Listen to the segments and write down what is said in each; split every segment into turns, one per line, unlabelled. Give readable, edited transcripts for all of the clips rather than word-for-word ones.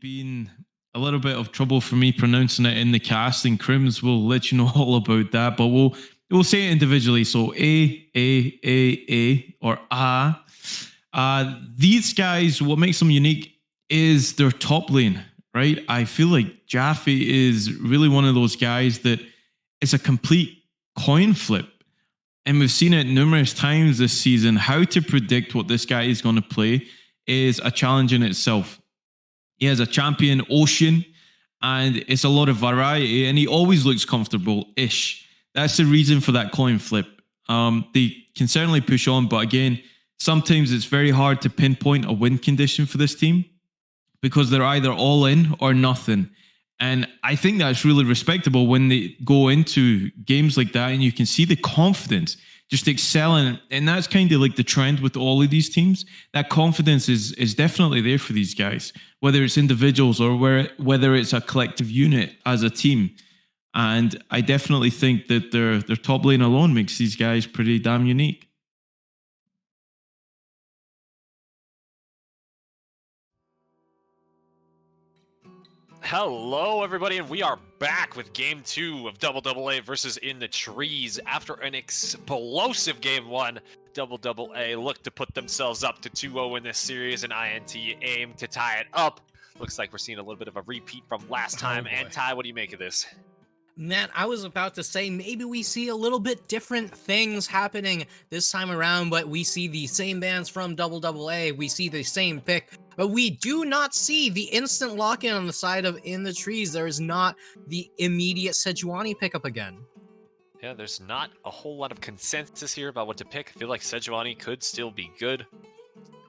Been a little bit of trouble for me pronouncing it in the cast, and Crims will let you know all about that. But we'll say it individually. So A or A. These guys, what makes them unique is their top lane, right? I feel like Jaffe is really one of those guys that is a complete coin flip. And we've seen it numerous times this season. How to predict what this guy is going to play is a challenge in itself. He has a champion Ocean, and it's a lot of variety, and he always looks comfortable-ish. That's the reason for that coin flip. They can certainly push on, but again, sometimes it's very hard to pinpoint a win condition for this team because they're either all in or nothing. And I think that's really respectable when they go into games like that and you can see the confidence just excelling. And that's kind of like the trend with all of these teams. That confidence is definitely there for these guys, whether it's individuals or whether it's a collective unit as a team. And I definitely think that their top lane alone makes these guys pretty damn unique.
Hello, everybody, and we are back with Game 2 of AAA versus In the Trees. After an explosive Game 1, AAA looked to put themselves up to 2-0 in this series, and INT aimed to tie it up. Looks like we're seeing a little bit of a repeat from last time. And Ty, what do you make of this?
Matt, I was about to say maybe we see a little bit different things happening this time around, but we see the same bans from AAA, we see the same pick, but we do not see the instant lock-in on the side of In the Trees. There is not the immediate Sejuani pickup again.
Yeah, there's not a whole lot of consensus here about what to pick. I feel like Sejuani could still be good.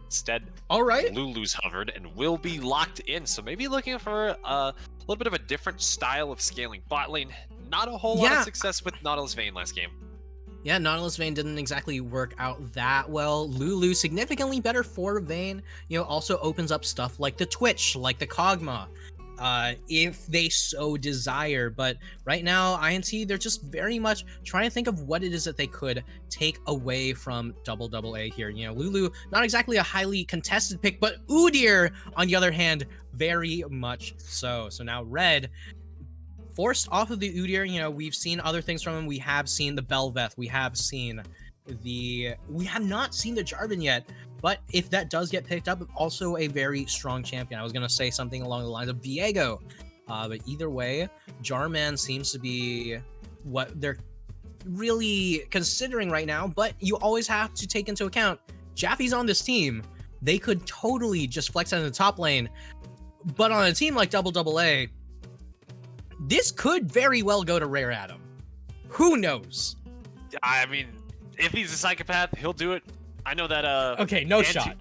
Instead,
all right,
Lulu's hovered and will be locked in. So maybe looking for a little bit of a different style of scaling bot lane. Not a whole lot of success with Nautilus Vayne last game.
Yeah, Nautilus Vayne didn't exactly work out that well. Lulu significantly better for Vayne. Also opens up stuff like the Twitch, like the Kog'Maw, if they so desire. But right now, INT, they're just very much trying to think of what it is that they could take away from AAA here. Lulu, not exactly a highly contested pick, but Udyr, on the other hand, very much so. So now Red, forced off of the Udyr, we've seen other things from him. We have seen the Bel'Veth. We have not seen the Jarvan yet. But if that does get picked up, also a very strong champion. I was going to say something along the lines of Viego. But either way, Jarman seems to be what they're really considering right now. But you always have to take into account Jaffe's on this team. They could totally just flex out in the top lane. But on a team like AAA, this could very well go to Rare Adam. Who knows?
I mean, if he's a psychopath, he'll do it. I know that
Okay, no shot.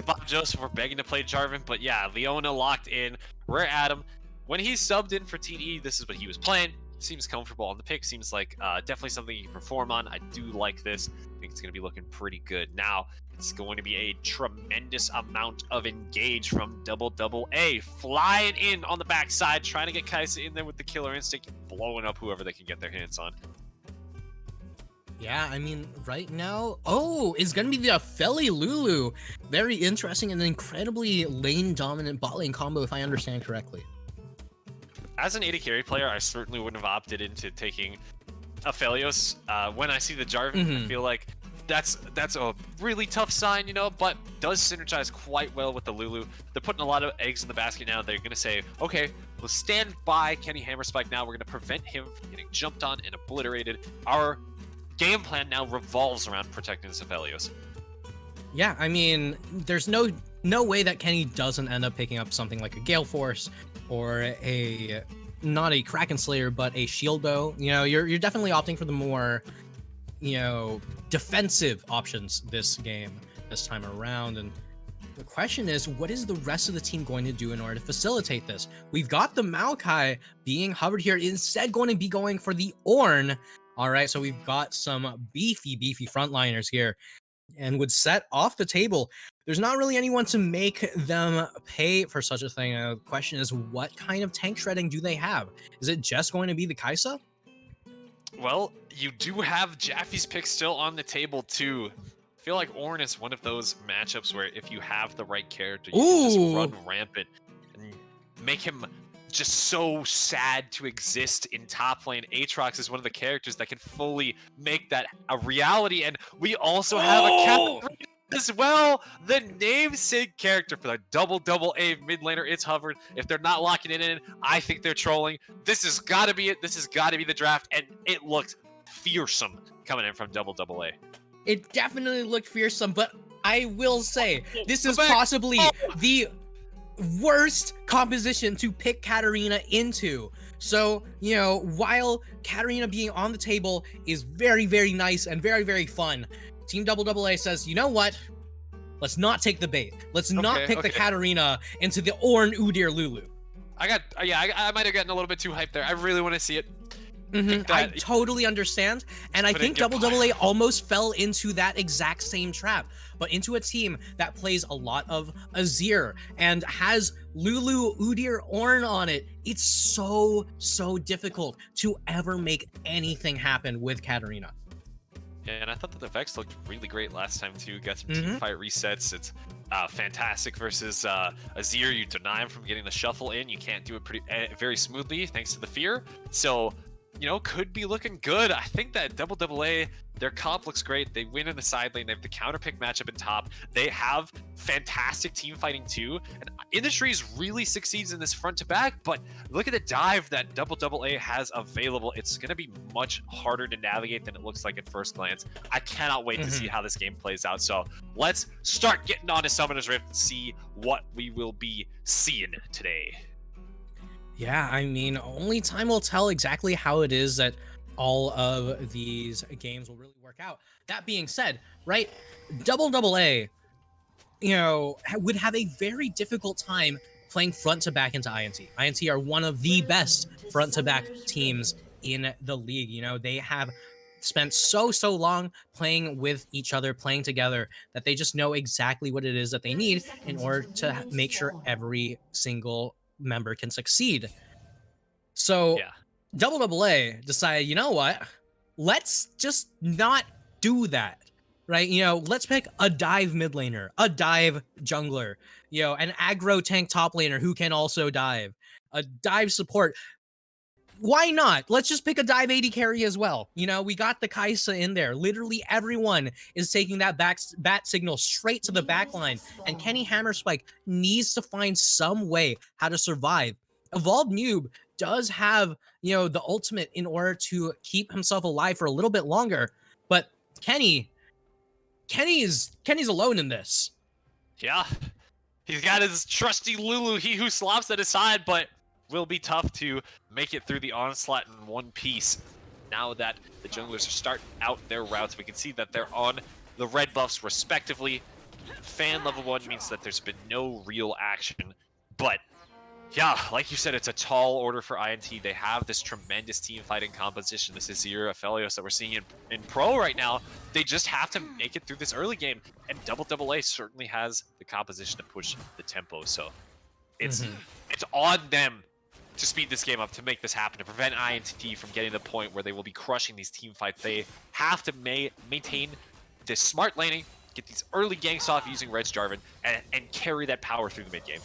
Bob Joseph were begging to play Jarvan, but yeah, Leona locked in. Rare Adam, when he subbed in for TD, this is what he was playing. Seems comfortable on the pick. Seems like definitely something you can perform on. I do like this. I think it's going to be looking pretty good. Now, it's going to be a tremendous amount of engage from AAA. Flying in on the backside, trying to get Kai'Sa in there with the killer instinct, blowing up whoever they can get their hands on.
Yeah, I mean, right now, it's going to be the Apheli Lulu. Very interesting and incredibly lane-dominant bot lane combo, if I understand correctly.
As an AD carry player, I certainly wouldn't have opted into taking Aphelios. When I see the Jarvan, I feel like that's a really tough sign, you know, but does synergize quite well with the Lulu. They're putting a lot of eggs in the basket now. They're going to say, okay, we'll stand by Kenny Hammerspike now. We're going to prevent him from getting jumped on and obliterated. Our game plan now revolves around protecting this Aphelios.
Yeah, I mean, there's no way that Kenny doesn't end up picking up something like a Gale Force or not a Kraken Slayer, but a Shield Bow. You know, you're definitely opting for the more, you know, defensive options this time around. And the question is, what is the rest of the team going to do in order to facilitate this? We've got the Maokai being hovered here, instead going to be going for the Ornn. All right, so we've got some beefy frontliners here and would set off the table. There's not really anyone to make them pay for such a thing. The question is, what kind of tank shredding do they have? Is it just going to be the Kai'Sa?
Well, you do have Jaffe's pick still on the table, too. I feel like Ornn is one of those matchups where if you have the right character, you can just run rampant and make him just so sad to exist in top lane. Aatrox is one of the characters that can fully make that a reality, and we also have a Katarina as well, the namesake character for the AA mid laner. It's hovered. If they're not locking it in, I think they're trolling. This has got to be it. This has got to be the draft, and it looks fearsome coming in from AA.
It definitely looked fearsome, but I will say, this is possibly the worst composition to pick Katarina into. So, you know, while Katarina being on the table is very, very nice and very, very fun, Team AA says, you know what? Let's not take the bait. Let's not pick the Katarina into the Ornn Udyr Lulu.
I might have gotten a little bit too hyped there. I really want to see it.
I totally understand, and I think AA almost fell into that exact same trap, but into a team that plays a lot of Azir and has Lulu, Udyr, Ornn on it. It's so difficult to ever make anything happen with Katarina.
Yeah, and I thought that the Vex looked really great last time too. Got some team fight resets. It's fantastic versus Azir. You deny him from getting the shuffle in. You can't do it very smoothly thanks to the fear. So, you know, could be looking good. I think that AA, their comp looks great. They win in the side lane. They have the counter pick matchup in top. They have fantastic team fighting too. And Industries really succeeds in this front to back, but look at the dive that AA has available. It's going to be much harder to navigate than it looks like at first glance. I cannot wait to see how this game plays out. So let's start getting on to Summoner's Rift and see what we will be seeing today.
Yeah, I mean, only time will tell exactly how it is that all of these games will really work out. That being said, right, AA, you know, would have a very difficult time playing front to back into INT. INT are one of the best front to back teams in the league. You know, they have spent so long playing with each other, playing together, that they just know exactly what it is that they need in order to make sure every single member can succeed. So AA decided, you know what, let's just not do that, right? You know, let's pick a dive mid laner, a dive jungler, you know, an aggro tank top laner who can also dive, a dive support. why not? Let's just pick a dive AD carry as well. You know, we got the Kaisa in there. Literally everyone is taking that bat signal straight to the back line. And Kenny Hammerspike needs to find some way how to survive. Evolved Noob does have, you know, the ultimate in order to keep himself alive for a little bit longer. But Kenny's alone in this.
Yeah. He's got his trusty Lulu, he who slops at his side, but will be tough to make it through the onslaught in one piece. Now that the junglers are starting out their routes, we can see that they're on the red buffs respectively. Fan level 1 means that there's been no real action, but yeah, like you said, it's a tall order for INT. They have this tremendous team fighting composition. This is Zero Aphelios that we're seeing in Pro right now. They just have to make it through this early game, and AAA certainly has the composition to push the tempo. So it's on them to speed this game up, to make this happen, to prevent INT from getting to the point where they will be crushing these team fights. They have to maintain this smart laning, get these early ganks off using Red's Jarvan, and carry that power through the mid game.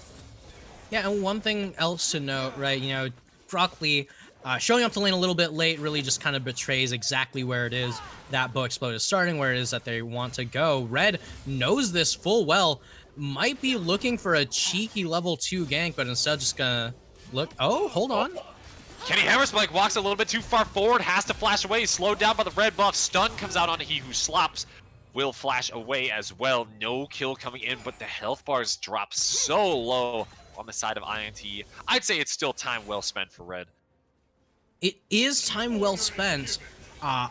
Yeah, and one thing else to note, right, you know, Broccoli showing up to lane a little bit late really just kind of betrays exactly where it is that Bo Explode is starting, where it is that they want to go. Red knows this full well, might be looking for a cheeky level 2 gank, but instead just gonna look. Oh, hold on.
Kenny Hammerspike walks a little bit too far forward, has to flash away, slowed down by the red buff. Stun comes out on he who slops. Will flash away as well. No kill coming in, but the health bars drop so low on the side of INT. I'd say it's still time well spent for Red.
It is time well spent,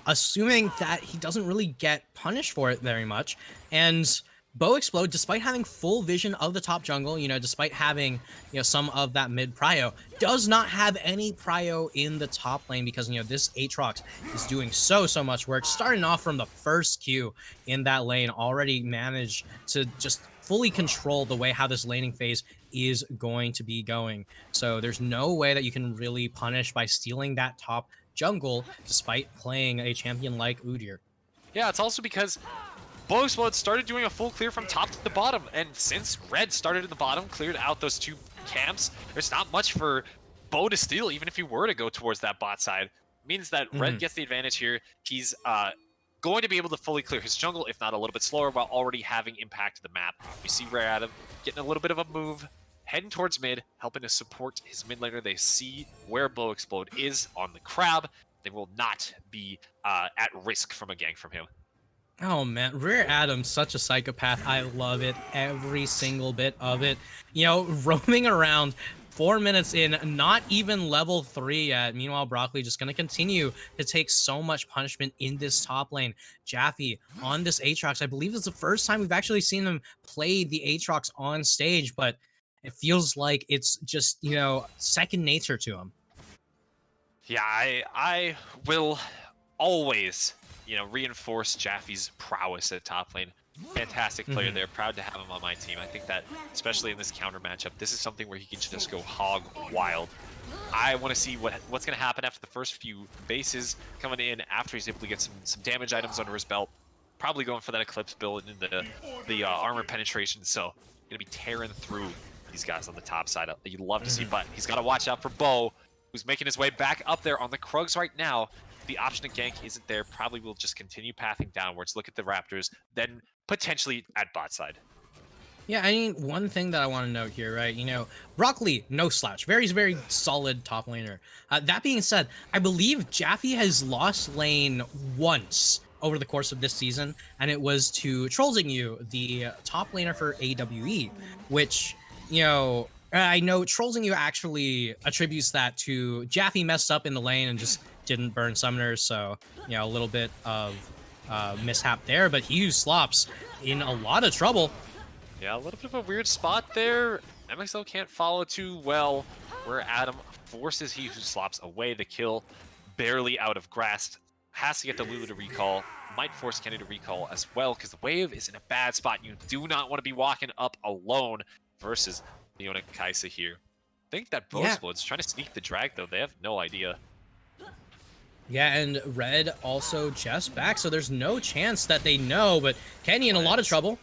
assuming that he doesn't really get punished for it very much. And Bo Explode, despite having full vision of the top jungle, you know, despite having, you know, some of that mid prio, does not have any prio in the top lane because, you know, this Aatrox is doing so much work. Starting off from the first Q in that lane, already managed to just fully control the way how this laning phase is going to be going. So there's no way that you can really punish by stealing that top jungle despite playing a champion like Udyr.
Yeah, it's also because Bo Explode started doing a full clear from top to the bottom, and since Red started in the bottom, cleared out those 2 camps, there's not much for Bo to steal, even if he were to go towards that bot side. It means that Red gets the advantage here. He's going to be able to fully clear his jungle, if not a little bit slower, while already having impact to the map. We see Rare Adam getting a little bit of a move, heading towards mid, helping to support his mid laner. They see where Bo Explode is on the crab. They will not be at risk from a gank from him.
Oh man, Rare Adam's such a psychopath. I love it. Every single bit of it. You know, roaming around 4 minutes in, not even level 3 yet. Meanwhile, Broccoli just going to continue to take so much punishment in this top lane. Jaffe on this Aatrox. I believe it's the first time we've actually seen him play the Aatrox on stage, but it feels like it's just, you know, second nature to him.
Yeah, I will always, you know, reinforce Jaffe's prowess at top lane. Fantastic player there. Proud to have him on my team. I think that, especially in this counter matchup, this is something where he can just go hog wild. I want to see what's going to happen after the first few bases coming in, after he's able to get some damage items under his belt. Probably going for that Eclipse build into the armor penetration. So going to be tearing through these guys on the top side. You'd love to see, but he's got to watch out for Bo, who's making his way back up there on the Krugs right now. The option to gank isn't there. Probably will just continue pathing downwards. Look at the Raptors, then potentially at bot side.
Yeah, I mean, one thing that I want to note here, right? You know, Broccoli, no slouch. Very, very solid top laner. That being said, I believe Jaffe has lost lane once over the course of this season, and it was to Trollsing, the top laner for AWE, which, you know, I know Trollsing actually attributes that to Jaffe messed up in the lane and just didn't burn summoners, so, you know, a little bit of mishap there, but he slops in a lot of trouble.
Yeah, a little bit of a weird spot there. MXL can't follow too well, where Adam forces he who slops away. The kill barely out of grasp. Has to get the Lulu to recall. Might force Kenny to recall as well, because the wave is in a bad spot. You do not want to be walking up alone versus Leona Kaisa here. I think that Bo Explode's trying to sneak the drag, though. They have no idea.
Yeah, and Red also just back, so there's no chance that they know, but Kenny in a lot of trouble.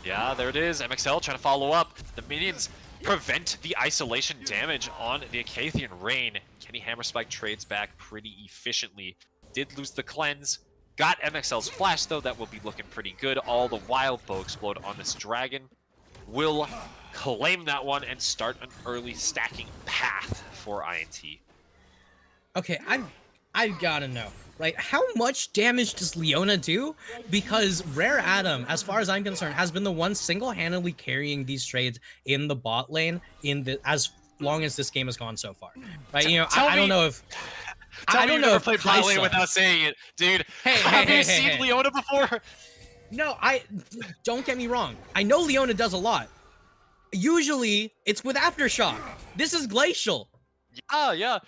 Yeah, there it is. MXL trying to follow up. The minions prevent the isolation damage on the Acathian Rain. Kenny Hammerspike trades back pretty efficiently. Did lose the cleanse. Got MXL's flash though, that will be looking pretty good. All the while, Bow Explode on this dragon will claim that one and start an early stacking path for INT.
Okay, I've gotta know, right? How much damage does Leona do? Because Rare Adam, as far as I'm concerned, has been the one single-handedly carrying these trades in the bot lane as long as this game has gone so far. Right? You know, I don't know if
I don't know if
played
bot lane without saying it, dude.
Hey,
have you seen Leona before?
No, don't get me wrong. I know Leona does a lot. Usually, it's with Aftershock. This is Glacial.
Yeah.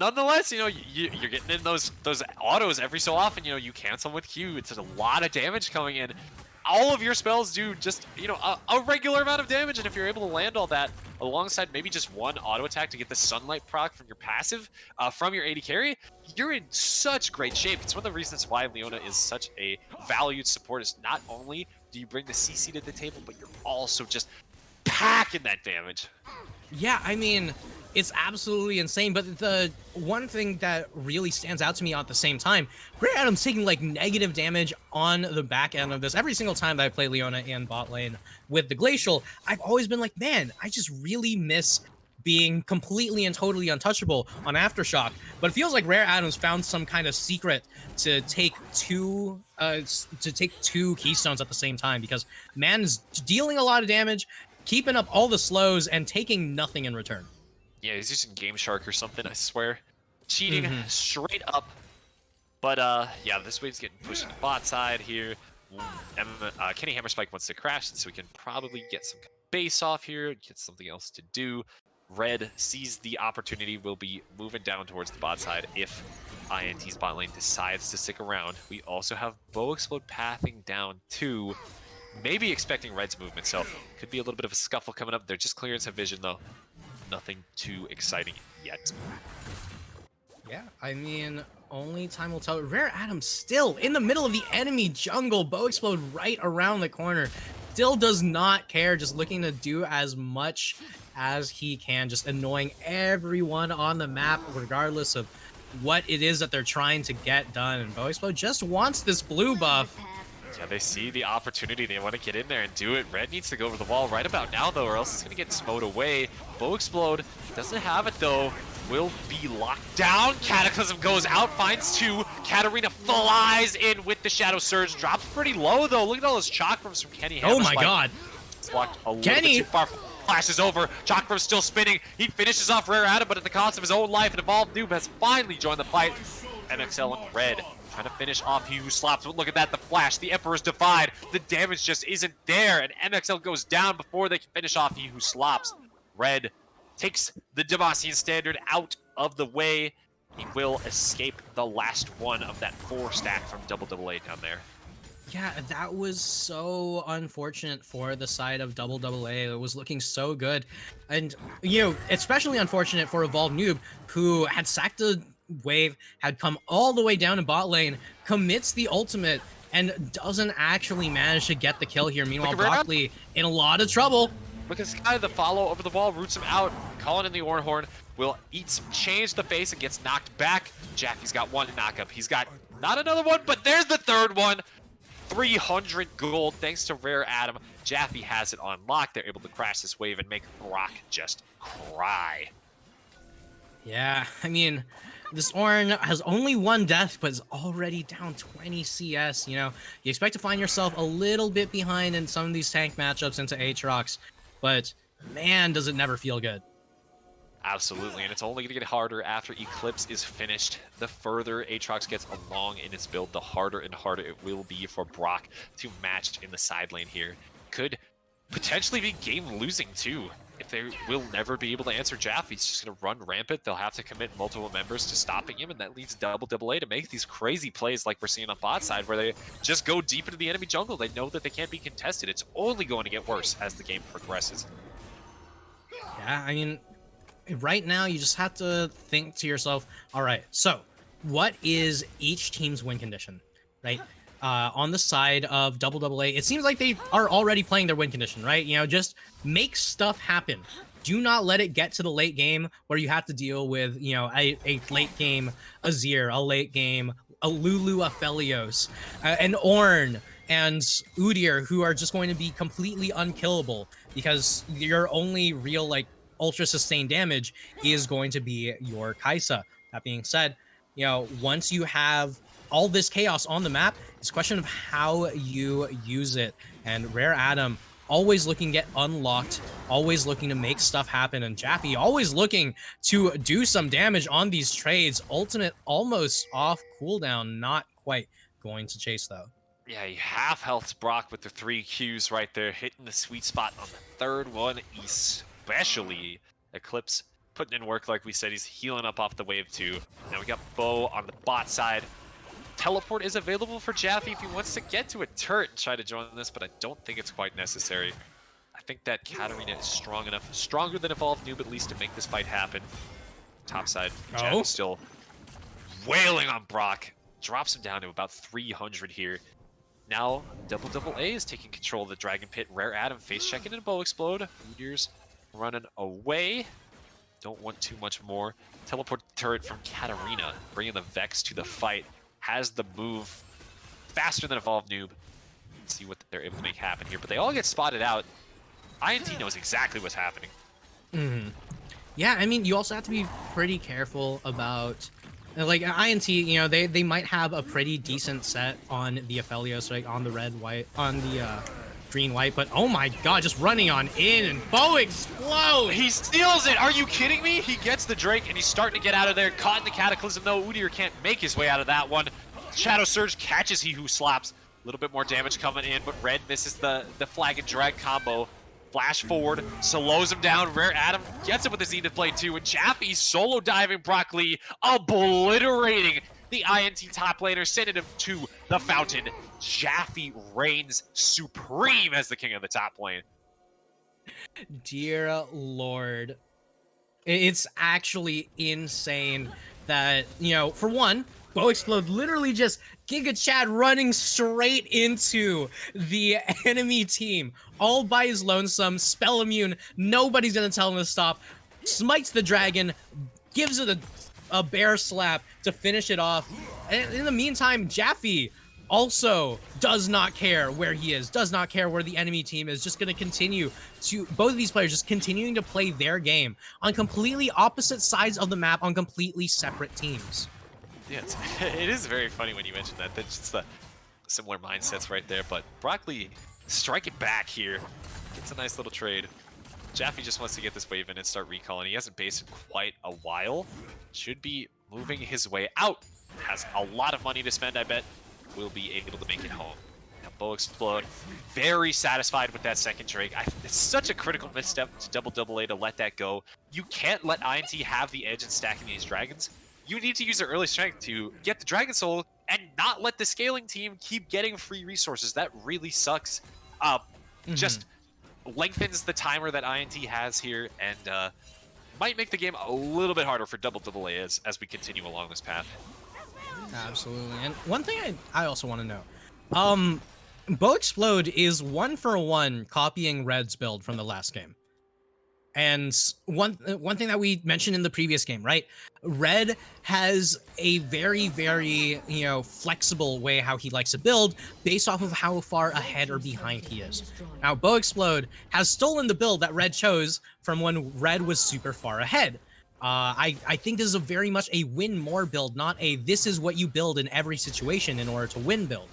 Nonetheless, you know, you're getting in those autos every so often. You know, you cancel with Q. It's a lot of damage coming in. All of your spells do just, you know, a regular amount of damage, and if you're able to land all that alongside maybe just one auto attack to get the sunlight proc from your passive, from your AD carry, you're in such great shape. It's one of the reasons why Leona is such a valued support. Is not only do you bring the CC to the table, but you're also just packing that damage.
Yeah, I mean, it's absolutely insane, but the one thing that really stands out to me at the same time, Rare Adam's taking like negative damage on the back end of this. Every single time that I play Leona in bot lane with the Glacial, I've always been like, man, I just really miss being completely and totally untouchable on Aftershock. But it feels like Rare Adam's found some kind of secret to take two keystones at the same time, because man is dealing a lot of damage, keeping up all the slows, and taking nothing in return.
Yeah, he's using Game Shark or something, I swear. Cheating straight up. But yeah, this wave's getting pushed to the bot side here. Kenny Hammerspike wants to crash, so we can probably get some base off here, get something else to do. Red sees the opportunity, will be moving down towards the bot side if INT's bot lane decides to stick around. We also have Bow Explode pathing down too. Maybe expecting Red's movement, so could be a little bit of a scuffle coming up. They're just clearing some vision though. Nothing too exciting yet.
Yeah, I mean, only time will tell. Rare Adam still in the middle of the enemy jungle. Bow Explode right around the corner. Still does not care, just looking to do as much as he can, just annoying everyone on the map, regardless of what it is that they're trying to get done. And Bow Explode just wants this blue buff.
Yeah, they see the opportunity. They want to get in there and do it. Red needs to go over the wall right about now, though, or else it's going to get smote away. Bow Explode doesn't have it, though. Will be locked down. Cataclysm goes out, finds two. Katarina flies in with the Shadow Surge. Drops pretty low, though. Look at all those chakras from Kenny Hammerspike.
Oh my god.
It's blocked a little bit too far. Flashes over. Chakram's still spinning. He finishes off Rare Adam, but at the cost of his own life. And Evolved Noob has finally joined the fight. MXL and Red trying to finish off He Who Slaps, but look at that, the flash, the Emperor's Divide, the damage just isn't there, and MXL goes down before they can finish off He Who Slaps. Red takes the Demacian Standard out of the way. He will escape the last one of that 4 stack from AAA down there.
Yeah, that was so unfortunate for the side of AAA. It was looking so good. And, you know, especially unfortunate for Evolved Noob, who had sacked a wave, had come all the way down in bot lane, commits the ultimate, and doesn't actually manage to get the kill here. Meanwhile, Broccoli in a lot of trouble.
Look at Sky, the follow over the wall, roots him out. Calling in the Ornhorn will eat some change to the face and gets knocked back. Jaffe's got one knockup. He's got not another one, but there's the third one. 300 gold thanks to Rare Adam. Jaffe has it on lock. They're able to crash this wave and make Brock just cry.
Yeah, I mean, this Ornn has only 1 death, but is already down 20 CS. You know, you expect to find yourself a little bit behind in some of these tank matchups into Aatrox, but man, does it never feel good.
Absolutely, and it's only going to get harder after Eclipse is finished. The further Aatrox gets along in its build, the harder and harder it will be for Brock to match in the side lane here. Could potentially be game losing too, if they will never be able to answer Jaffe. He's just going to run rampant. They'll have to commit multiple members to stopping him, and that leads AAA to make these crazy plays like we're seeing on bot side, where they just go deep into the enemy jungle. They know that they can't be contested. It's only going to get worse as the game progresses.
Yeah, I mean, right now you just have to think to yourself, all right, so what is each team's win condition, right? On the side of AAA, it seems like they are already playing their win condition, right? You know, just make stuff happen. do not let it get to the late game where you have to deal with, a late game Azir, a late game a Lulu Aphelios, an Ornn, and Udyr, who are just going to be completely unkillable because your only real, like, ultra sustained damage is going to be your Kai'Sa. That being said, once you have all this chaos on the map, it's a question of how you use it. And Rare Adam always looking to get unlocked, always looking to make stuff happen, and Jaffe always looking to do some damage on these trades. Ultimate almost off cooldown, not quite going to chase though.
Yeah, he half healths Brock with the 3 Qs right there, hitting the sweet spot on the third one, especially Eclipse putting in work like we said. He's healing up off the wave 2. Now we got Bo on the bot side. Teleport is available for Jaffe if he wants to get to a turret and try to join this, but I don't think it's quite necessary. I think that Katarina is strong enough, stronger than Evolved Noob at least, to make this fight happen. Top side, Jaffe still wailing on Brock. Drops him down to about 300 here. Now, AAA is taking control of the Dragon Pit. Rare Adam face checking and Bow Explode. Udyr's running away. Don't want too much more. Teleport turret from Katarina, bringing the Vex to the fight. Has the move faster than Evolved Noob. Let's see what they're able to make happen here. But they all get spotted out. INT knows exactly what's happening.
Yeah, I mean, you also have to be pretty careful about, like, INT, they might have a pretty decent set on the Aphelios, like on the red-white, on the green-white, but oh my god, just running on in and Bow Explode!
He steals it! Are you kidding me? He gets the Drake and he's starting to get out of there. Caught in the Cataclysm though. Udyr can't make his way out of that one. Shadow Surge catches He Who Slaps. A little bit more damage coming in, but Red misses the Flag and Drag combo. Flash forward, slows him down. Rare Adam gets it with his Zenith Blade too, and Jaffe solo diving Brock Lee, obliterating the INT top laner, sending him to the fountain. Jaffe reigns supreme as the king of the top lane.
Dear Lord. It's actually insane that, for one, Bow Explode literally just Giga Chad running straight into the enemy team, all by his lonesome, spell immune, nobody's gonna tell him to stop, smites the dragon, gives it a bear slap to finish it off, and in the meantime, Jaffe also does not care where he is, does not care where the enemy team is, just gonna continue to, both of these players just continuing to play their game on completely opposite sides of the map on completely separate teams.
Yeah, it is very funny when you mention that. That's just the similar mindsets right there. But Brock Lee striking back here. Gets a nice little trade. Jaffe just wants to get this wave in and start recalling. He hasn't based in quite a while. Should be moving his way out. Has a lot of money to spend, I bet. Will be able to make it home. Now Bow Explode, very satisfied with that second Drake. It's such a critical misstep to AAA to let that go. You can't let INT have the edge in stacking these dragons. You need to use their early strength to get the Dragon Soul and not let the scaling team keep getting free resources. That really sucks. Just lengthens the timer that INT has here and might make the game a little bit harder for AAA as we continue along this path.
Absolutely. And one thing I also want to know, Bow Explode is 1-for-1 copying Red's build from the last game. And one thing that we mentioned in the previous game, right? Red has a very, very, flexible way how he likes to build based off of how far ahead or behind he is. Now, Bow Explode has stolen the build that Red chose from when Red was super far ahead. I think this is a very much a win more build, not a this is what you build in every situation in order to win build.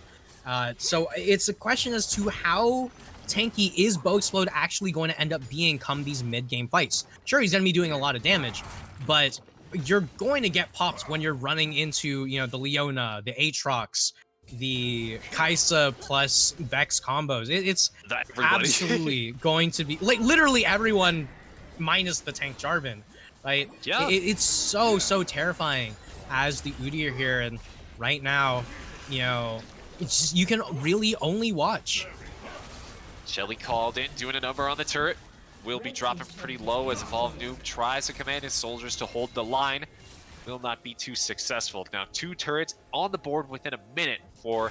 So it's a question as to how tanky is Bow Explode actually going to end up being come these mid-game fights. Sure, he's going to be doing a lot of damage, but you're going to get popped when you're running into, the Leona, the Aatrox, the Kai'Sa plus Vex combos. It's absolutely going to be, like, literally everyone minus the tank Jarvan, right?
Yeah.
It's so terrifying as the Udyr here, and right now, it's just, you can really only watch.
Shelly called in, doing a number on the turret. Will be dropping pretty low as Evolved Noob tries to command his soldiers to hold the line. Will not be too successful. Now 2 turrets on the board within a minute for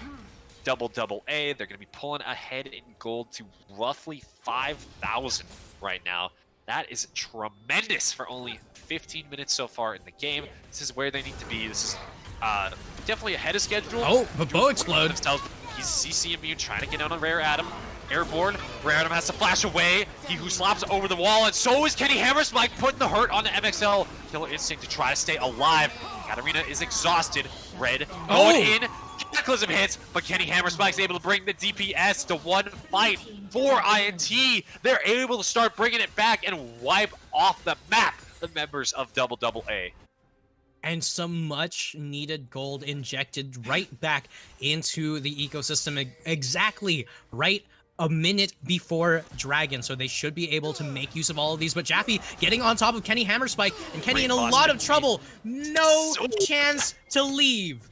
AAA. They're going to be pulling ahead in gold to roughly 5,000 right now. That is tremendous for only 15 minutes so far in the game. This is where they need to be. This is definitely ahead of schedule.
Oh, but Bo explode.
He's CC immune, trying to get out on Rare Adam. Airborne, Rare Adam has to flash away. He who slaps over the wall, and so is Kenny Hammerspike putting the hurt on the MXL. Killer Instinct to try to stay alive. Katarina is exhausted. Red going in. Cataclysm hits, but Kenny Hammerspike's able to bring the DPS to one fight for INT. They're able to start bringing it back and wipe off the map the members of AAA.
And some much needed gold injected right back into the ecosystem exactly right a minute before Dragon, so they should be able to make use of all of these. But Jaffe getting on top of Kenny Hammerspike, and Kenny in a lot of trouble. No chance to leave.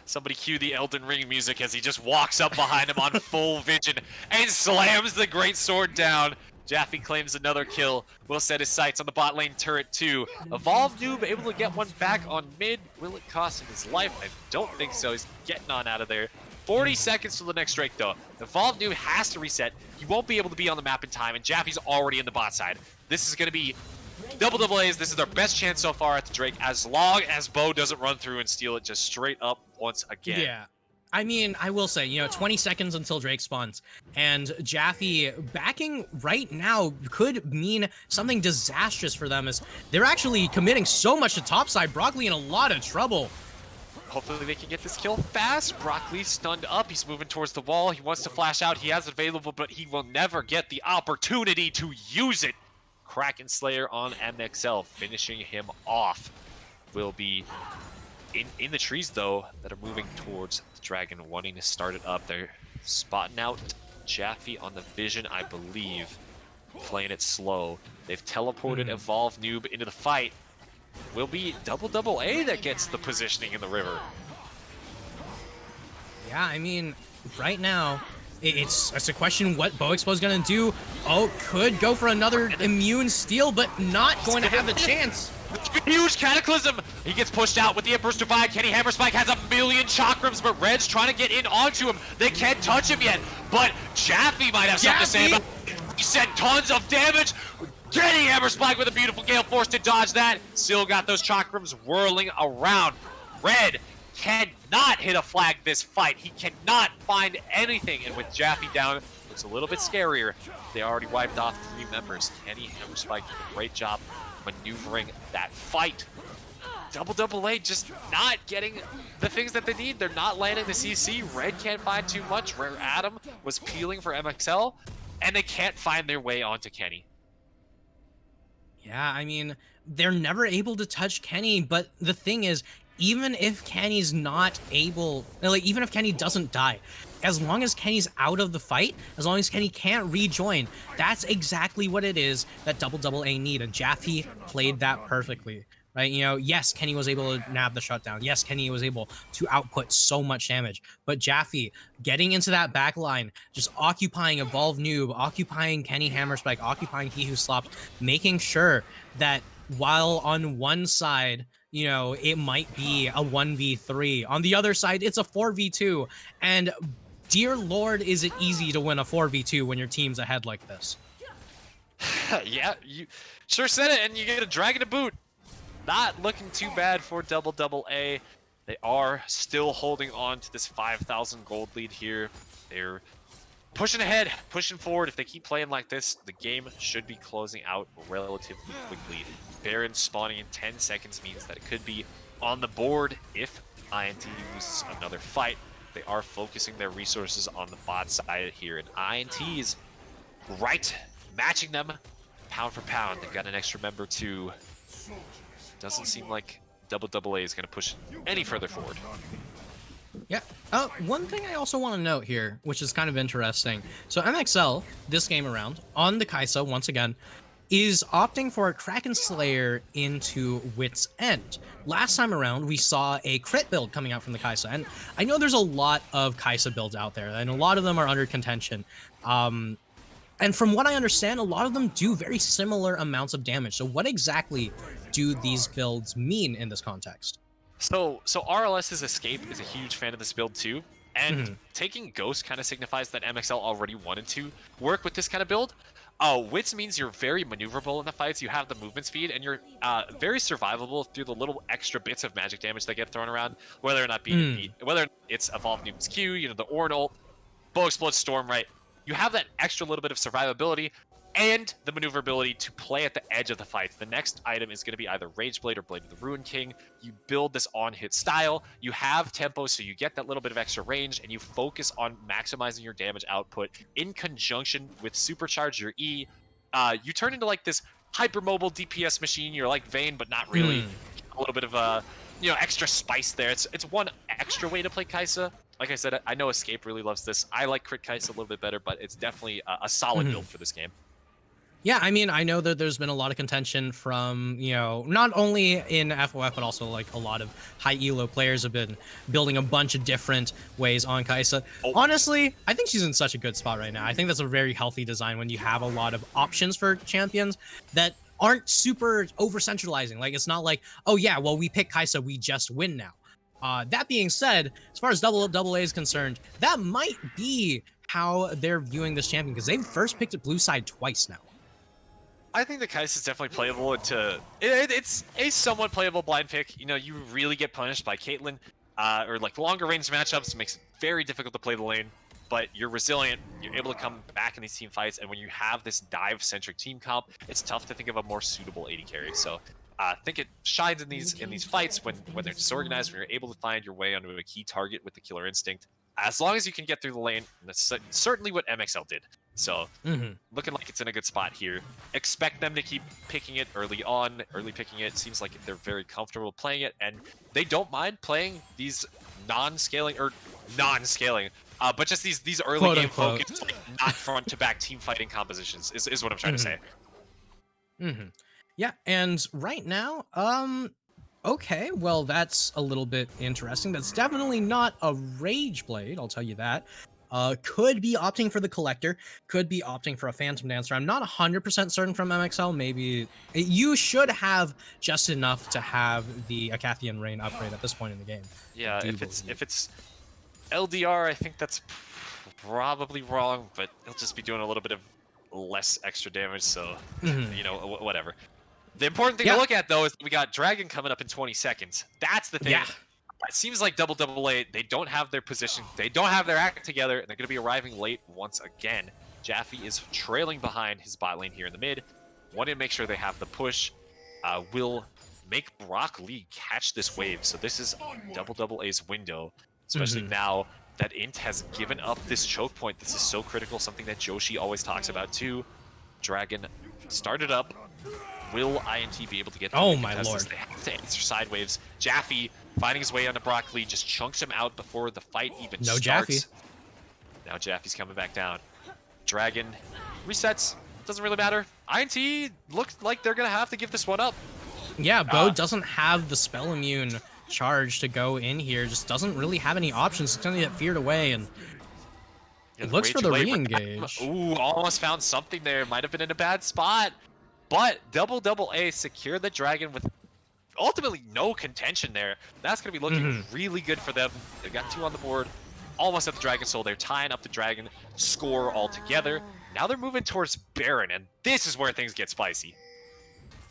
Somebody cue the Elden Ring music as he just walks up behind him on full vision and slams the great sword down. Jaffe claims another kill. Will set his sights on the bot lane turret too. Evolve Noob able to get one back on mid. Will it cost him his life? I don't think so. He's getting on out of there. 40 seconds till the next Drake though. Evolve Noob has to reset. He won't be able to be on the map in time, and Jaffe's already in the bot side. This is going to be AAA's. This is their best chance so far at the Drake, as long as Bo doesn't run through and steal it just straight up once again.
Yeah. I mean, I will say, 20 seconds until Drake spawns, and Jaffe backing right now could mean something disastrous for them, as they're actually committing so much to topside. Broccoli in a lot of trouble.
Hopefully they can get this kill fast. Broccoli stunned up. He's moving towards the wall. He wants to flash out. He has it available, but he will never get the opportunity to use it. Kraken Slayer on MXL, finishing him off. Will be in the trees, though, that are moving towards the Dragon, wanting to start it up. They're spotting out Jaffe on the vision, I believe, playing it slow. They've teleported Evolve Noob into the fight. Will be AAA that gets the positioning in the river.
Yeah, I mean, right now, it's a question what Bo Expo's gonna do. Oh, could go for another immune steal, but not going to have the chance.
Huge Cataclysm! He gets pushed out with the Emperor's Divide. Kenny Hammerspike has a million chakrams, but Red's trying to get in onto him. They can't touch him yet, but Jaffe might have something to say about it. He sent tons of damage. Kenny Hammerspike with a beautiful Gale Force to dodge that. Still got those chakrams whirling around. Red cannot hit a flag this fight. He cannot find anything, and with Jaffe down, it's a little bit scarier. They already wiped off 3 members. Kenny Hammerspike did a great job maneuvering that fight. AAA just not getting the things that they need. They're not landing the CC. Red can't find too much. Rare Adam was peeling for MXL, and they can't find their way onto Kenny.
Yeah, I mean, they're never able to touch Kenny, but the thing is, even if Kenny's not able, even if Kenny doesn't die, as long as Kenny's out of the fight, as long as Kenny can't rejoin, that's exactly what it is that AAA need, and Jaffe played that perfectly, right? Yes, Kenny was able to nab the shutdown. Yes, Kenny was able to output so much damage, but Jaffe getting into that back line, just occupying Evolve Noob, occupying Kenny Hammerspike, occupying He Who Slopped, making sure that while on one side, it might be a 1v3. On the other side, it's a 4v2. And dear Lord, is it easy to win a 4v2 when your team's ahead like this?
Yeah, you sure said it, and you get a Dragon to boot. Not looking too bad for AAA. They are still holding on to this 5,000 gold lead here. They're pushing ahead, pushing forward. If they keep playing like this, the game should be closing out relatively quickly. Baron spawning in 10 seconds means that it could be on the board if INT loses another fight. They are focusing their resources on the bot side here, and INT's right matching them pound for pound. They've got an extra member too. Doesn't seem like AAA is going to push any further forward.
Yeah. One thing I also want to note here, which is kind of interesting. So MXL, this game around, on the Kaisa, once again, is opting for a Kraken Slayer into Wit's End. Last time around, we saw a crit build coming out from the Kaisa, and I know there's a lot of Kaisa builds out there, and a lot of them are under contention. And from what I understand, a lot of them do very similar amounts of damage. So what exactly do these builds mean in this context?
So RLS's Escape is a huge fan of this build too, and taking Ghost kind of signifies that MXL already wanted to work with this kind of build. Oh, which means you're very maneuverable in the fights. You have the movement speed, and you're very survivable through the little extra bits of magic damage that get thrown around, whether or not whether it's Evolve Noob's Q, you know, the Ornn ult, Bow Explode Storm, right? You have that extra little bit of survivability and the maneuverability to play at the edge of the fight. The next item is going to be either Rage Blade or Blade of the Ruin King. You build this on-hit style. You have tempo, so you get that little bit of extra range, and you focus on maximizing your damage output in conjunction with Supercharge your E. You turn into like this hypermobile DPS machine. You're like Vayne, but not really. A little bit of a extra spice there. It's one extra way to play Kai'Sa. Like I said, I know Escape really loves this. I like Crit Kai'Sa a little bit better, but it's definitely a solid build for this game.
Yeah, I mean, I know that there's been a lot of contention from, not only in FOF, but also like a lot of high elo players have been building a bunch of different ways on Kai'Sa. Honestly, I think she's in such a good spot right now. I think that's a very healthy design when you have a lot of options for champions that aren't super over-centralizing. Like, it's not like, oh yeah, well, we pick Kai'Sa, we just win now. That being said, as far as AA is concerned, that might be how they're viewing this champion, because they've first picked it blue side twice now.
I think the Kai'Sa is definitely playable it's a somewhat playable blind pick. You really get punished by Caitlyn, or like longer range matchups makes it very difficult to play the lane, but you're resilient, you're able to come back in these team fights, and when you have this dive-centric team comp, it's tough to think of a more suitable AD carry. So I think it shines in these fights when they're disorganized, when you're able to find your way onto a key target with the killer instinct. As long as you can get through the lane, and that's certainly what MXL did. So, looking like it's in a good spot here. Expect them to keep picking it early on, picking it. Seems like they're very comfortable playing it, and they don't mind playing these non-scaling, but just these early
Quote,
game
unquote.
focused, like, not front-to-back team fighting compositions is what I'm trying to say.
Yeah, and right now, okay, well, that's a little bit interesting. That's definitely not a Rage Blade, I'll tell you that. Could be opting for the Collector, could be opting for a Phantom Dancer. I'm not 100% certain from MXL. Maybe you should have just enough to have the Acathian Rain upgrade at this point in the game.
Yeah, if it's LDR, I think that's probably wrong, but he'll just be doing a little bit of less extra damage, so whatever. The important thing to look at, though, is we got Dragon coming up in 20 seconds. That's the thing.
Yeah.
It seems like AA, they don't have their position. They don't have their act together, and they're going to be arriving late once again. Jaffe is trailing behind his bot lane here in the mid. Wanting to make sure they have the push. Will make Brock Lee catch this wave. So this is AA's window, especially now that INT has given up this choke point. This is so critical, something that Joshi always talks about too. Dragon started up. Will INT be able to get through?
Oh my lord.
They have to answer side waves. Jaffe finding his way onto Brock Lee, just chunks him out before the fight even starts.
Jaffe.
Now Jaffe's coming back down. Dragon resets. Doesn't really matter. INT looks like they're going to have to give this one up.
Yeah, Bo doesn't have the spell immune charge to go in here. Just doesn't really have any options. It's going to get feared away, and it looks for the re-engage.
Ooh, almost found something there. Might have been in a bad spot. But AA secured the Dragon with ultimately no contention there. That's going to be looking really good for them. They got 2 on the board, almost at the Dragon Soul. They're tying up the Dragon score altogether. Now they're moving towards Baron, and this is where things get spicy.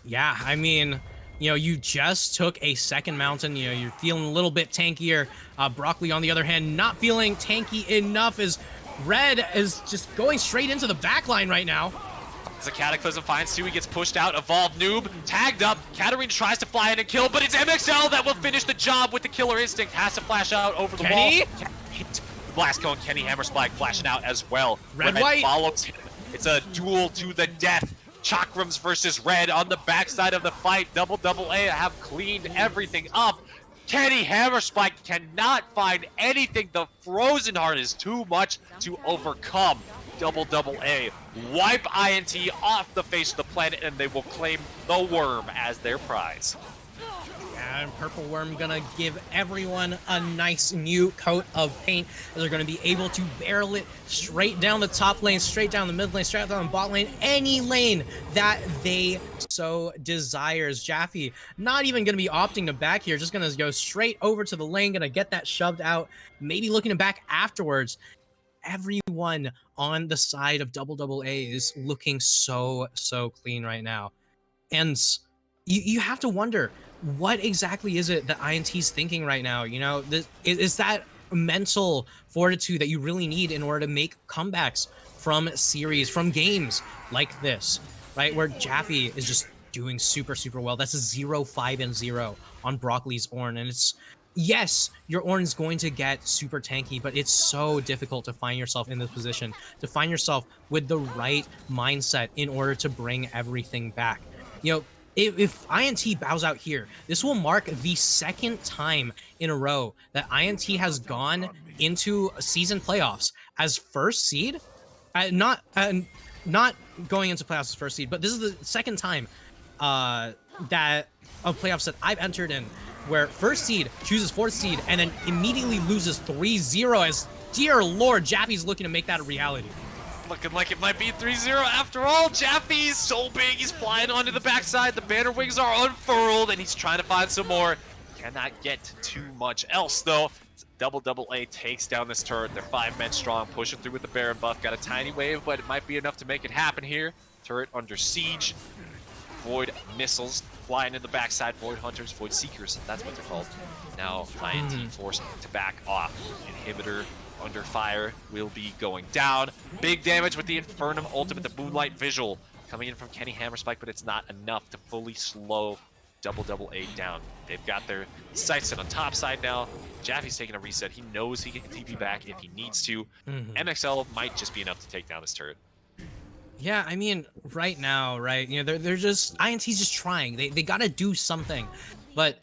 Yeah, I mean, you just took a second mountain. You're feeling a little bit tankier. Brock Lee, on the other hand, not feeling tanky enough, as Red is just going straight into the backline right now.
As a Cataclysm finds 2, he gets pushed out. Evolve Noob, tagged up. Katarina tries to fly in and kill, but it's MXL that will finish the job with the Killer Instinct. Has to flash out over the wall. Blast Cone, Kenny Hammerspike flashing out as well.
Red-White
follows him. It's a duel to the death. Chakrams versus Red on the backside of the fight. AA have cleaned everything up. Kenny Hammerspike cannot find anything. The Frozen Heart is too much to overcome. AA wipe INT off the face of the planet, and they will claim the Worm as their prize.
And Purple Worm gonna give everyone a nice new coat of paint, as they're gonna be able to barrel it straight down the top lane, straight down the mid lane, straight down the bot lane, any lane that they so desires. Jaffe not even gonna be opting to back here, just gonna go straight over to the lane, gonna get that shoved out, maybe looking to back afterwards. Everyone everyone on the side of AA is looking so clean right now. And you have to wonder, what exactly is it that INT's thinking right now? You know, is that mental fortitude that you really need in order to make comebacks from series, from games like this, right? Where Jaffe is just doing super well. That's a 0-5-0 on Broccoli's Ornn. And it's, yes, your Ornn is going to get super tanky, but it's so difficult to find yourself in this position, to find yourself with the right mindset in order to bring everything back. You know, if INT bows out here, this will mark the second time in a row that INT has gone into season playoffs as first seed. Not going into playoffs as first seed, but this is the second time that of playoffs that I've entered in where first seed chooses fourth seed and then immediately loses 3-0 as, dear Lord, Jaffe's looking to make that a reality.
Looking like it might be 3-0 after all. Jaffe's so big, he's flying onto the backside. The banner wings are unfurled, and he's trying to find some more. Cannot get too much else, though. AA takes down this turret. They're 5 men strong, pushing through with the Baron buff. Got a tiny wave, but it might be enough to make it happen here. Turret under siege. Void missiles flying in the backside. Void hunters, void seekers, that's what they're called. Now INT forced to back off. Inhibitor under fire will be going down. Big damage with the Infernum ultimate, the Moonlight Visual coming in from Kenny Hammerspike, but it's not enough to fully slow AA down. They've got their sights set on top side now. Jaffe's taking a reset. He knows he can TP back if he needs to. MXL might just be enough to take down this turret.
Yeah, I mean, right now, right? You know, they're just, INT's just trying. They gotta do something, but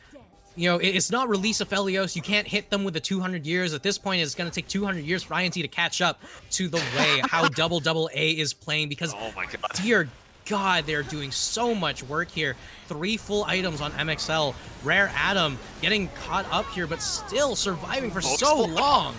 you know, it's not release of Aphelios. You can't hit them with the 200 years. At this point, it's going to take 200 years for INT to catch up to the way how AA is playing because,
oh my God,
dear God, they're doing so much work here. 3 full items on MXL. Rare Adam getting caught up here, but still surviving for so long.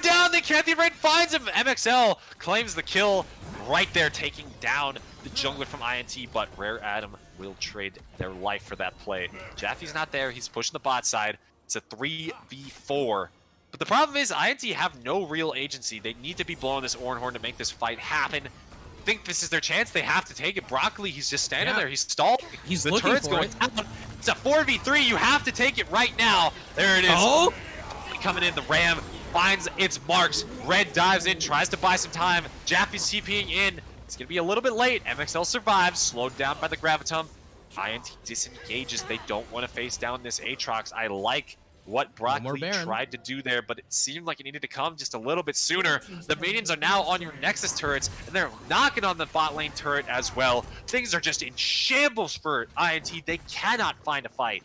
Down, the Candy Rain finds him. MXL claims the kill right there, taking down the jungler from INT, but Rare Adam will trade their life for that play. Jaffe's not there. He's pushing the bot side. It's a 3v4. But the problem is INT have no real agency. They need to be blowing this Ornn horn to make this fight happen. I think this is their chance. They have to take it. Broccoli, he's just standing there. He's stalled.
He's
the
looking
turret's
for
going
it.
down. It's a 4v3. You have to take it right now. There it is.
Oh!
Coming in, the Ram finds its marks. Red dives in, tries to buy some time. Jaffe's TPing in. It's going to be a little bit late. MXL survives, slowed down by the Gravitum. INT disengages. They don't want to face down this Aatrox. I like what Broccoli tried to do there, but it seemed like it needed to come just a little bit sooner. The minions are now on your Nexus turrets, and they're knocking on the bot lane turret as well. Things are just in shambles for INT. They cannot find a fight.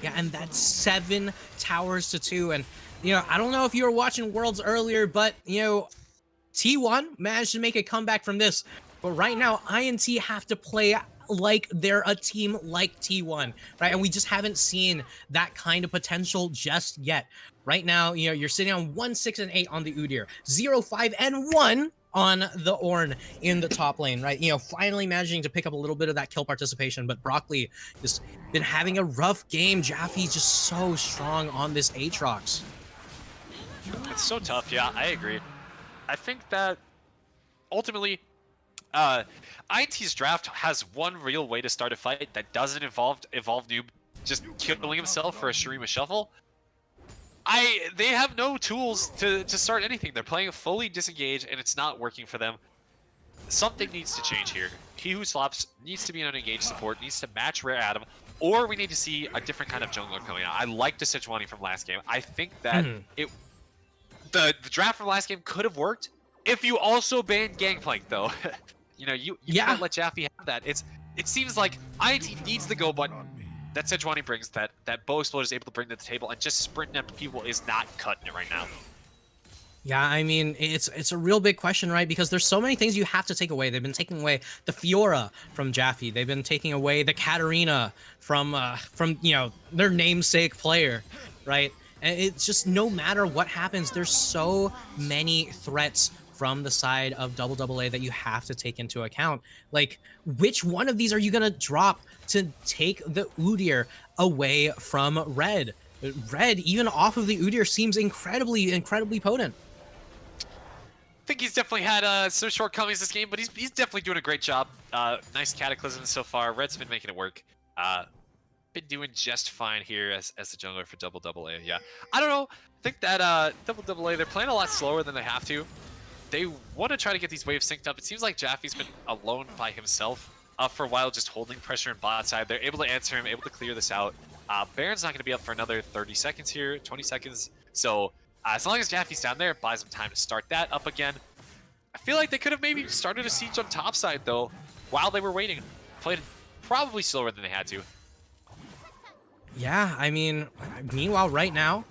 Yeah, and that's 7 towers to 2. And, you know, I don't know if you were watching Worlds earlier, but, you know, T1 managed to make a comeback from this. But right now, INT have to play like they're a team like T1, right? And we just haven't seen that kind of potential just yet. Right now, you know, you're sitting on 1-6-8 on the Udyr, 0-5-1 on the Ornn in the top lane, right? You know, finally managing to pick up a little bit of that kill participation, but Broccoli just been having a rough game. Jaffe's just so strong on this Aatrox.
It's so tough, yeah, I agree. I think that ultimately, INT's draft has one real way to start a fight that doesn't involve Noob just killing himself for a Shurima shuffle. They have no tools to start anything. They're playing fully disengaged, and it's not working for them. Something needs to change here. He Who Slaps needs to be an engaged support, needs to match Rare Adam, or we need to see a different kind of jungler coming out. I like the Sejuani from last game. I think that the draft from last game could have worked if you also banned Gangplank, though. You know, you can't let Jaffe have that. It seems like INT needs the go button that Sejuani brings, that Bow Exploder is able to bring to the table, and just sprinting up to people is not cutting it right now.
Yeah, I mean, it's a real big question, right? Because there's so many things you have to take away. They've been taking away the Fiora from Jaffe. They've been taking away the Katarina from you know, their namesake player, right? And it's just, no matter what happens, there's so many threats from the side of AA that you have to take into account. Like, which one of these are you gonna drop to take the Udyr away from Red? Red, even off of the Udyr, seems incredibly potent.
think he's definitely had some shortcomings this game, but he's definitely doing a great job. Nice Cataclysm so far. Red's been making it work. Been doing just fine here as the jungler for AA. Yeah, I don't know. I think that AA, they're playing a lot slower than they have to. They want to try to get these waves synced up. It seems like Jaffe's been alone by himself for a while, just holding pressure in bot side. They're able to answer him, able to clear this out. Baron's not going to be up for another 30 seconds here, 20 seconds. So as long as Jaffe's down there, it buys them time to start that up again. I feel like they could have maybe started a siege on top side, though, while they were waiting. Played probably slower than they had to.
Yeah, I mean, meanwhile, right now,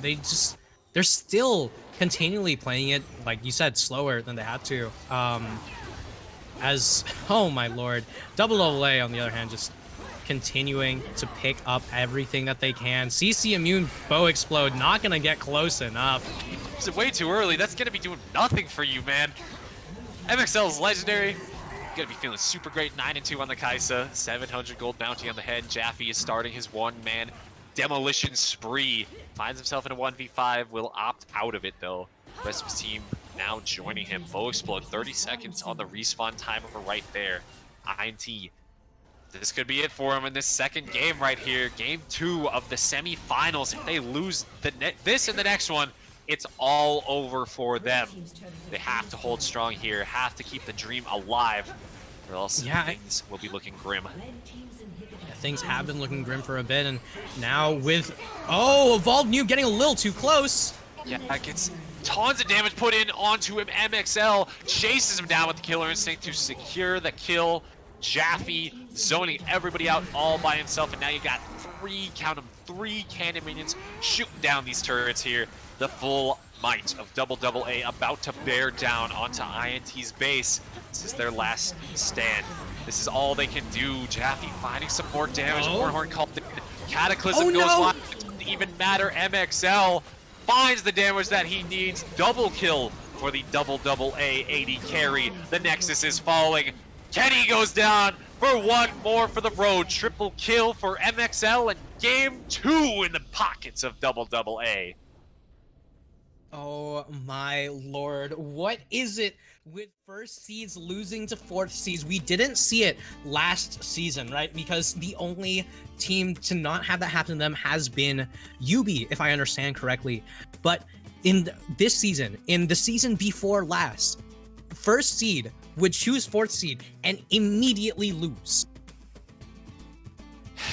they're still continually playing it, like you said, slower than they had to. Oh my lord, AA on the other hand, just continuing to pick up everything that they can. CC immune bow explode, not gonna get close enough.
It's way too early. That's gonna be doing nothing for you, man. MXL's legendary. Gonna be feeling super great. 9-2 on the Kaisa. 700 gold bounty on the head. Jaffe is starting his one-man demolition spree. Finds himself in a 1v5. Will opt out of it, though. Rest of his team now joining him. Bow explode. 30 seconds on the respawn timer right there. INT. This could be it for him in this second game right here. Game 2 of the semifinals. If they lose this and the next one, it's all over for them. They have to hold strong here, have to keep the dream alive, or else things will be looking grim.
Yeah, things have been looking grim for a bit, and now with... Oh, Evolved New getting a little too close.
Yeah, that gets tons of damage put in onto him. MXL chases him down with the Killer Instinct to secure the kill. Jaffe zoning everybody out all by himself, and now you got count them, 3 cannon minions shooting down these turrets here. The full might of AA about to bear down onto INT's base. This is their last stand. This is all they can do. Jaffe finding some more damage. Hornhorn called in. Cataclysm goes live. It doesn't even matter. MXL finds the damage that he needs. Double kill for the AA AD carry. The Nexus is falling. Kenny goes down for one more for the road. Triple kill for MXL and game 2 in the pockets of AA.
Oh my lord, what is it with first seeds losing to fourth seeds? We didn't see it last season, right? Because the only team to not have that happen to them has been Yubi, if I understand correctly. But in this season, in the season before last, first seed would choose fourth seed and immediately lose.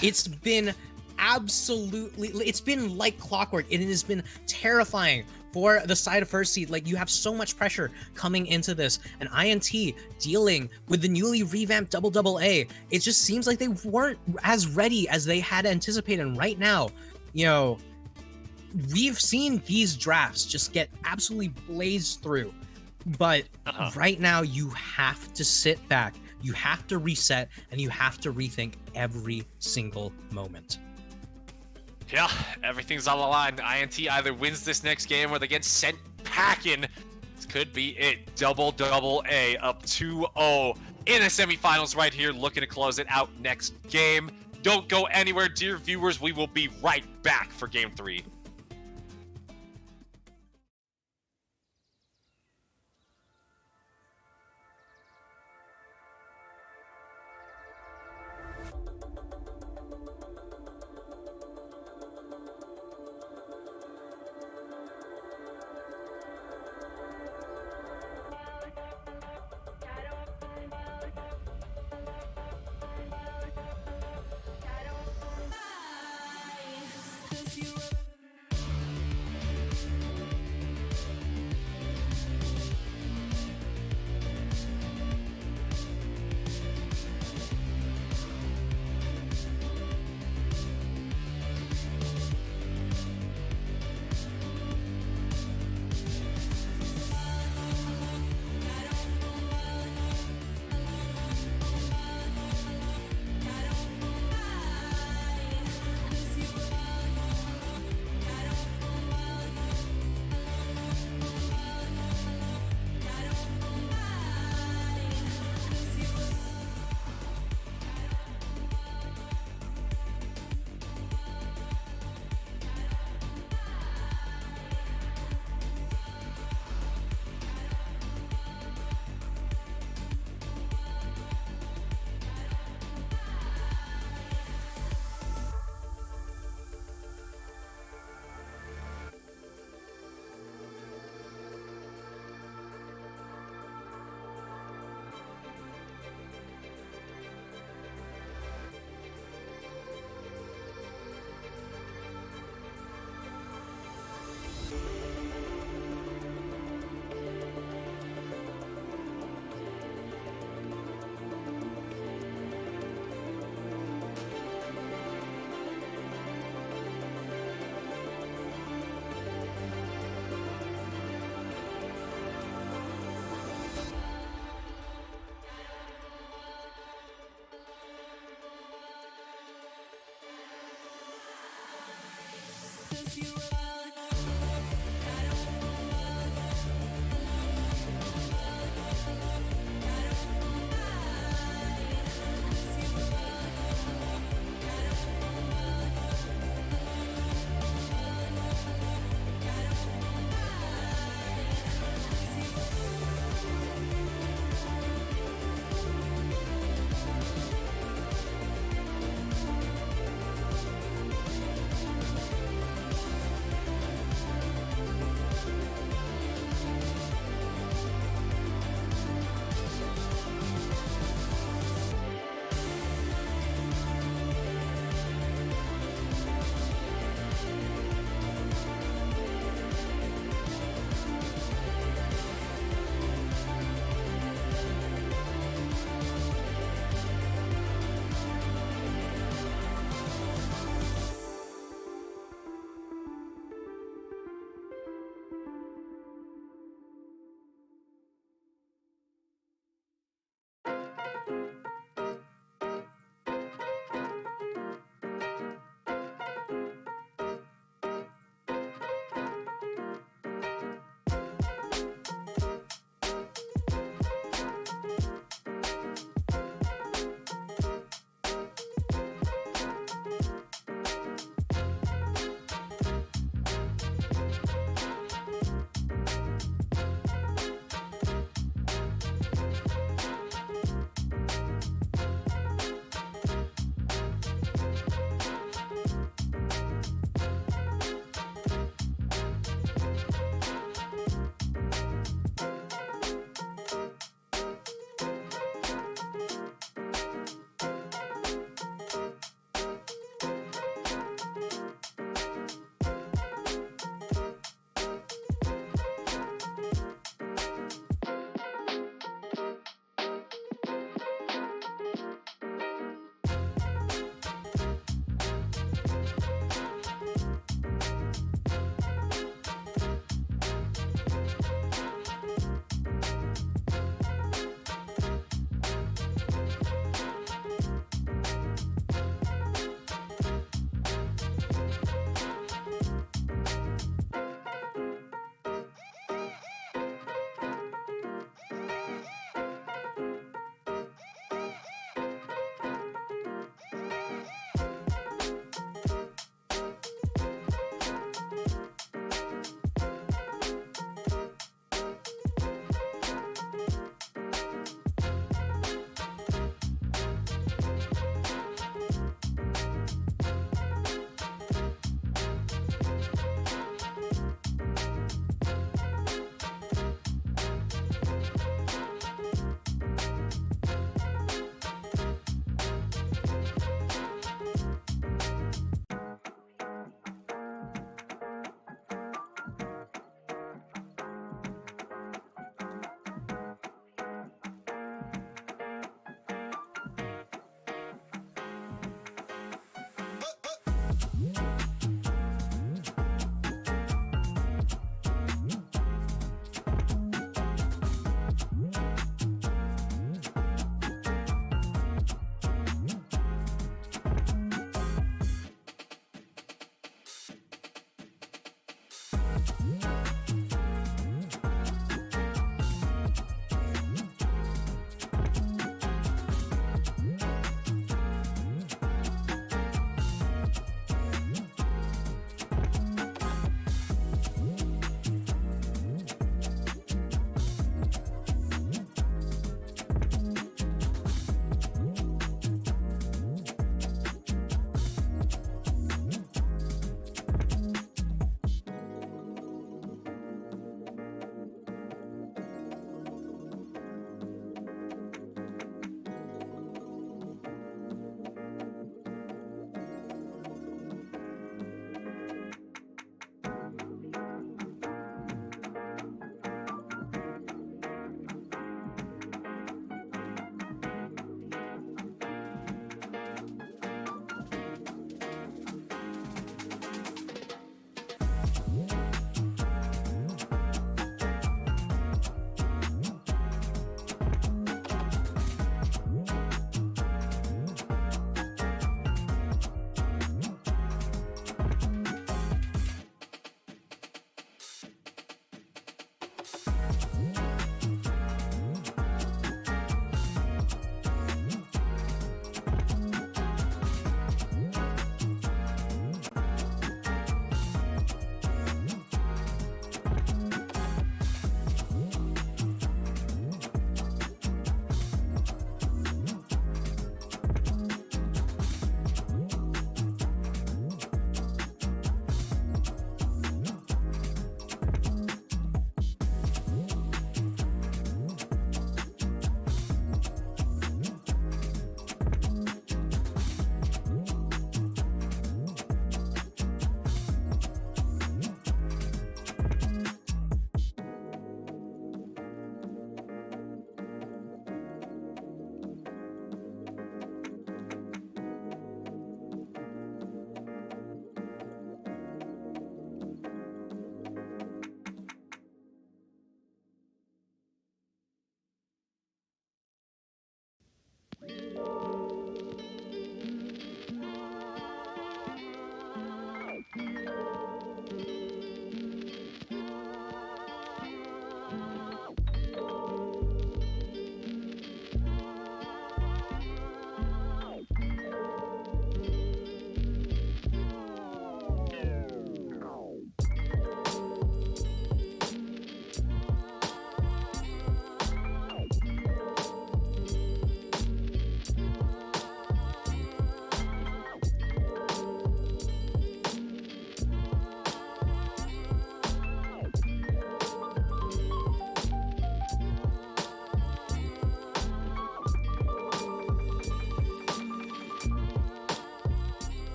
It's been it's been like clockwork, and it has been terrifying for the side of first seed. Like, you have so much pressure coming into this, and INT dealing with the newly revamped AA. It just seems like they weren't as ready as they had anticipated. And right now, you know, we've seen these drafts just get absolutely blazed through. But right now, you have to sit back, you have to reset, and you have to rethink every single moment.
Yeah, everything's on the line. INT either wins this next game or they get sent packing. This could be it. AA up 2-0 in the semifinals right here, looking to close it out next game. Don't go anywhere, dear viewers. We will be right back for game 3.